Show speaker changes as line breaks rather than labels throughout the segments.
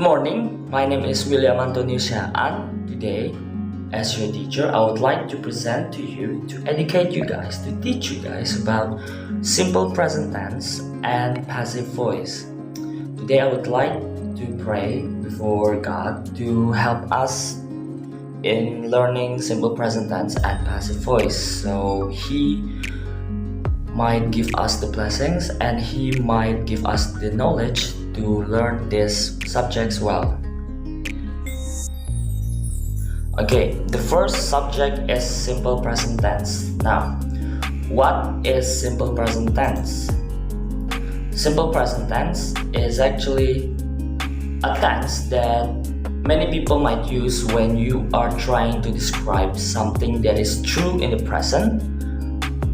morning, my name is William Antonio Syaan. Today, as your teacher, I would like to present to you, to educate you guys, to teach you guys about simple present tense and passive voice. Today, I would like to pray before God to help us in learning simple present tense and passive voice. So He might give us the blessings and He might give us the knowledge to learn these subjects well. Okay, the first subject is simple present tense. Now, what is simple present tense? Simple present tense is actually a tense that many people might use when you are trying to describe something that is true in the present,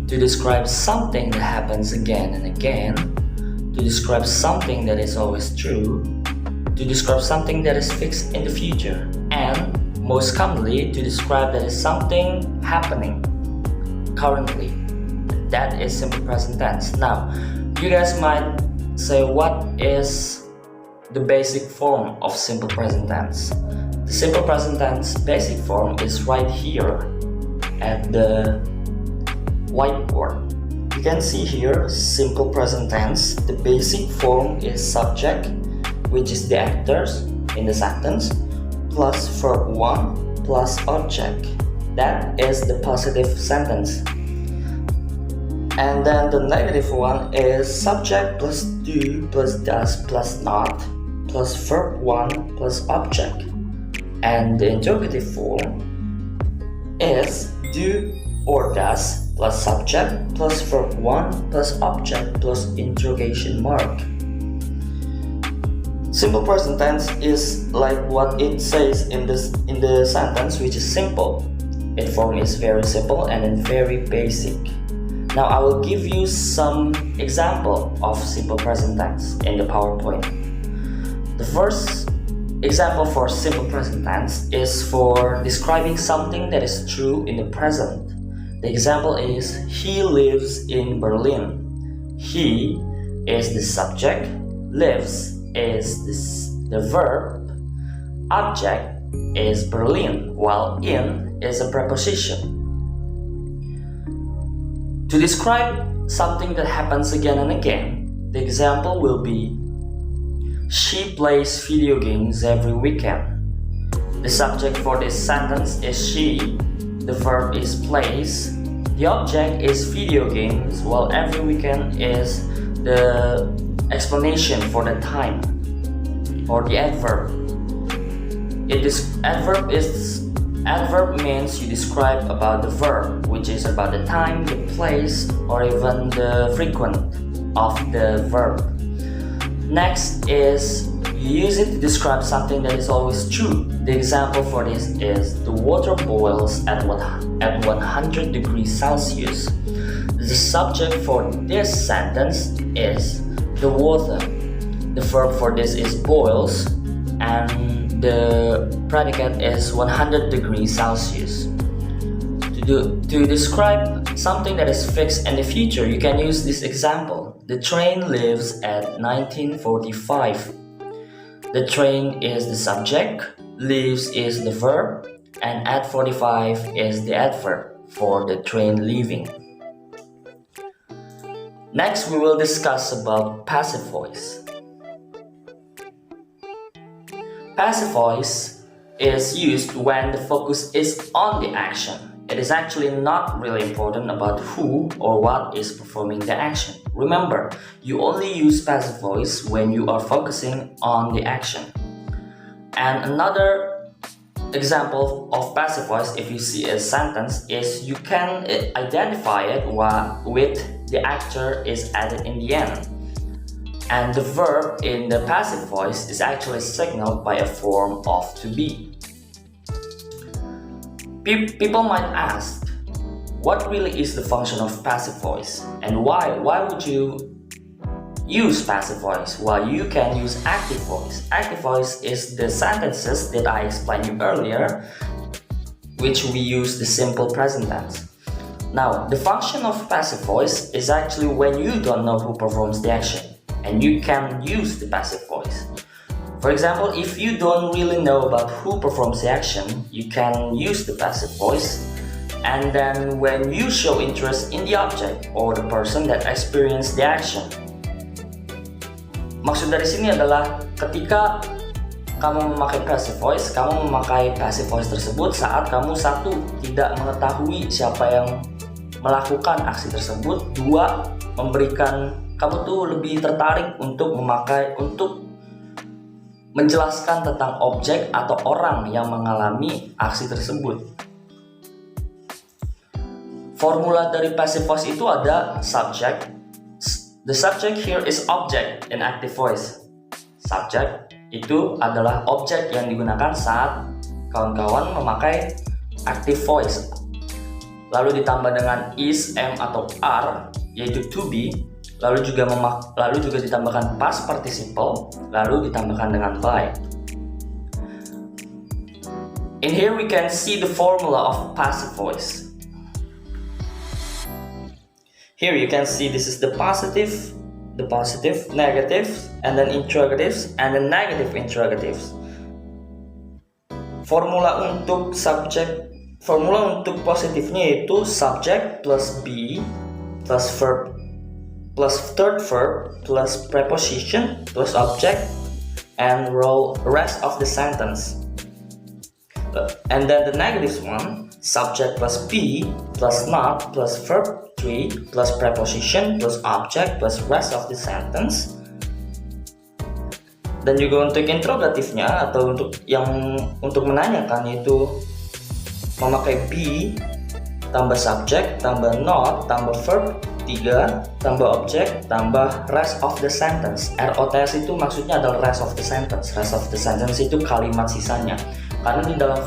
to describe something that happens again and again, to describe something that is always true, to describe something that is fixed in the future, and most commonly to describe that is something happening currently. That is simple present tense. Now, you guys might say, what is the basic form of simple present tense? The simple present tense basic form is right here at the whiteboard. You can see here simple present tense. The basic form is subject, which is the actors in the sentence, plus verb 1 plus object. That is the positive sentence. And then the negative one is subject plus do plus does plus not plus verb 1 plus object. And the interrogative form is do or does plus subject plus verb 1 plus object plus interrogation mark. Simple present tense is like what it says in the sentence, which is simple. Its form is very simple and very basic. Now I will give you some example of simple present tense in the PowerPoint. The first example for simple present tense is for describing something that is true in the present. The example is, he lives in Berlin. He is the subject, lives is the verb, object is Berlin, while in is a preposition. To describe something that happens again and again, the example will be, she plays video games every weekend. The subject for this sentence is she. The verb is plays, the object is video games, while every weekend is the explanation for the time, or the adverb. Adverb means you describe about the verb, which is about the time, the place, or even the frequent of the verb. Next is you use it to describe something that is always true. The example for this is, the water boils at 100 degrees Celsius. The subject for this sentence is the water. The verb for this is boils, and the predicate is 100 degrees Celsius. To describe something that is fixed in the future, you can use this example. The train leaves at 1945. The train is the subject, leaves is the verb, and at 45 is the adverb for the train leaving. Next, we will discuss about passive voice. Passive voice is used when the focus is on the action. It is actually not really important about who or what is performing the action. Remember, you only use passive voice when you are focusing on the action. And another example of passive voice, if you see a sentence, is you can identify it with the actor is added in the end. And the verb in the passive voice is actually signaled by a form of to be. People might ask, what really is the function of passive voice, and why would you use passive voice while you can use active voice? Active voice is the sentences that I explained you earlier, which we use the simple present tense. Now, the function of passive voice is actually when you don't know who performs the action, and you can use the passive voice. For example, if you don't really know about who performs the action, you can use the passive voice. And then when you show interest in the object or the person that experienced the action. Maksud dari sini adalah ketika kamu memakai passive voice, kamu memakai passive voice tersebut saat kamu satu, tidak mengetahui siapa yang melakukan aksi tersebut, dua, memberikan kamu tuh lebih tertarik untuk menjelaskan tentang objek atau orang yang mengalami aksi tersebut. Formula dari passive voice itu ada subject. The subject here is object in active voice. Subject itu adalah objek yang digunakan saat kawan-kawan memakai active voice. Lalu ditambah dengan is, am, atau are, yaitu to be. Lalu juga ditambahkan past participle, lalu ditambahkan dengan by. In here we can see the formula of passive voice. Here you can see this is the positive, negative, and then interrogatives, and then negative interrogatives. Formula untuk positifnya yaitu subject plus be plus verb plus third verb plus preposition plus object and rest of the sentence. And then the negatives one, subject plus be plus not plus verb 3 plus preposition plus object plus rest of the sentence. Dan juga untuk interrogatifnya atau untuk menanyakan yaitu memakai be tambah subject tambah not tambah verb 3 tambah object tambah rest of the sentence. ROTS itu maksudnya adalah rest of the sentence. Rest of the sentence itu kalimat sisanya. Karena di dalam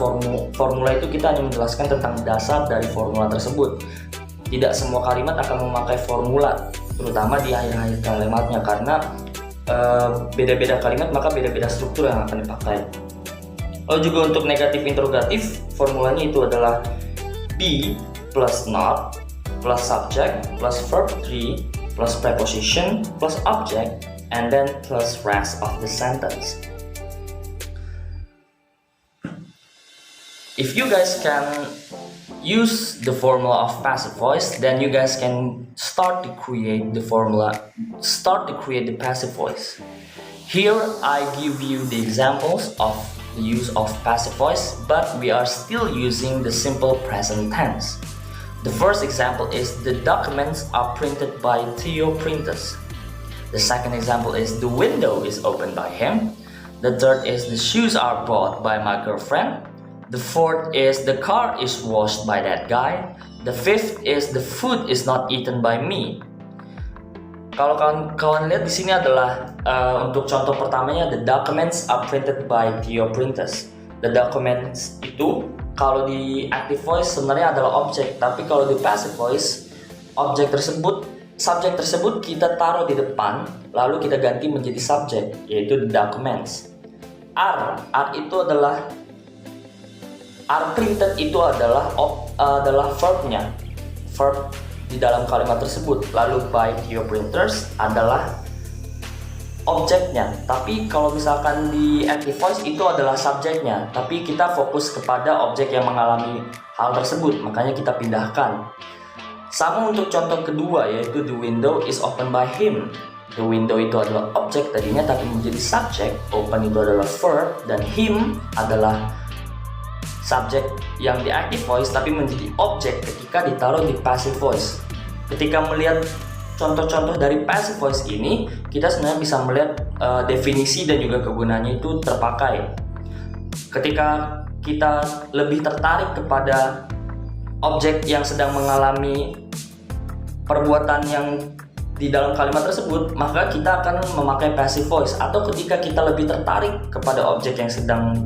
formula itu kita hanya menjelaskan tentang dasar dari formula tersebut. Tidak semua kalimat akan memakai formula, terutama di akhir-akhir kalimatnya, karena beda-beda kalimat maka beda-beda struktur yang akan dipakai. Lalu juga untuk negatif interrogatif, formulanya itu adalah be plus not plus subject plus verb 3 plus preposition plus object and then plus rest of the sentence. If you guys can use the formula of passive voice, then you guys can start to create the passive voice. Here I give you the examples of the use of passive voice, but we are still using the simple present tense. The first example is the documents are printed by Theo Printers. The second example is the window is opened by him. The third is the shoes are bought by my girlfriend. The fourth is the car is washed by that guy. The fifth is the food is not eaten by me. Kalau kawan lihat di sini adalah untuk contoh pertamanya, the documents are printed by Theo Printers. The documents itu kalau di active voice sebenarnya adalah objek, tapi kalau di passive voice subjek tersebut kita taruh di depan, lalu kita ganti menjadi subjek, yaitu the documents. Are printed itu adalah verbnya, verb di dalam kalimat tersebut. Lalu by Theo Printers adalah objeknya. Tapi kalau misalkan di active voice itu adalah subjeknya, tapi kita fokus kepada objek yang mengalami hal tersebut, makanya kita pindahkan. Sama untuk contoh kedua, yaitu the window is opened by him. The window itu adalah objek tadinya, tapi menjadi subjek. Open itu adalah verb dan him adalah subjek yang di active voice tapi menjadi objek ketika ditaruh di passive voice. Ketika melihat contoh-contoh dari passive voice ini, kita sebenarnya bisa melihat definisi dan juga kegunaannya itu terpakai. Ketika kita lebih tertarik kepada objek yang sedang mengalami perbuatan yang di dalam kalimat tersebut, maka kita akan memakai passive voice. Atau ketika kita lebih tertarik kepada objek yang sedang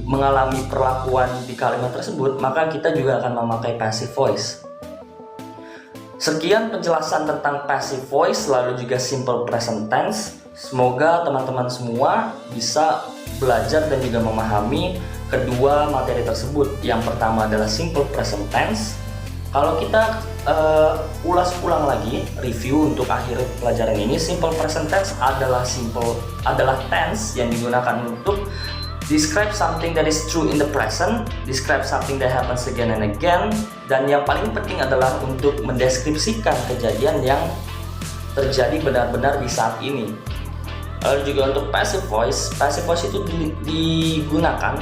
mengalami perlakuan di kalimat tersebut, maka kita juga akan memakai passive voice. Sekian penjelasan tentang passive voice lalu juga simple present tense. Semoga teman-teman semua bisa belajar dan juga memahami kedua materi tersebut. Yang pertama adalah simple present tense, Kalau kita ulas ulang lagi, review untuk akhir pelajaran ini, simple present tense adalah tense yang digunakan untuk describe something that is true in the present, describe something that happens again and again, dan yang paling penting adalah untuk mendeskripsikan kejadian yang terjadi benar-benar di saat ini. Lalu juga untuk passive voice itu digunakan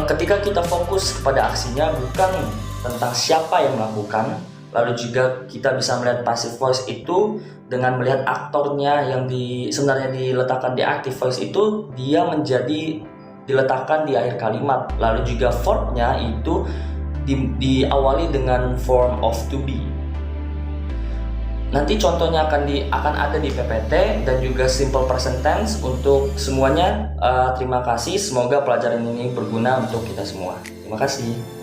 ketika kita fokus kepada aksinya, bukan tentang siapa yang melakukan. Lalu juga kita bisa melihat passive voice itu dengan melihat aktornya yang sebenarnya diletakkan di active voice itu, dia diletakkan di akhir kalimat. Lalu juga verbnya itu diawali dengan form of to be. Nanti contohnya akan ada di PPT dan juga simple present tense untuk semuanya. Terima kasih, semoga pelajaran ini berguna untuk kita semua. Terima kasih.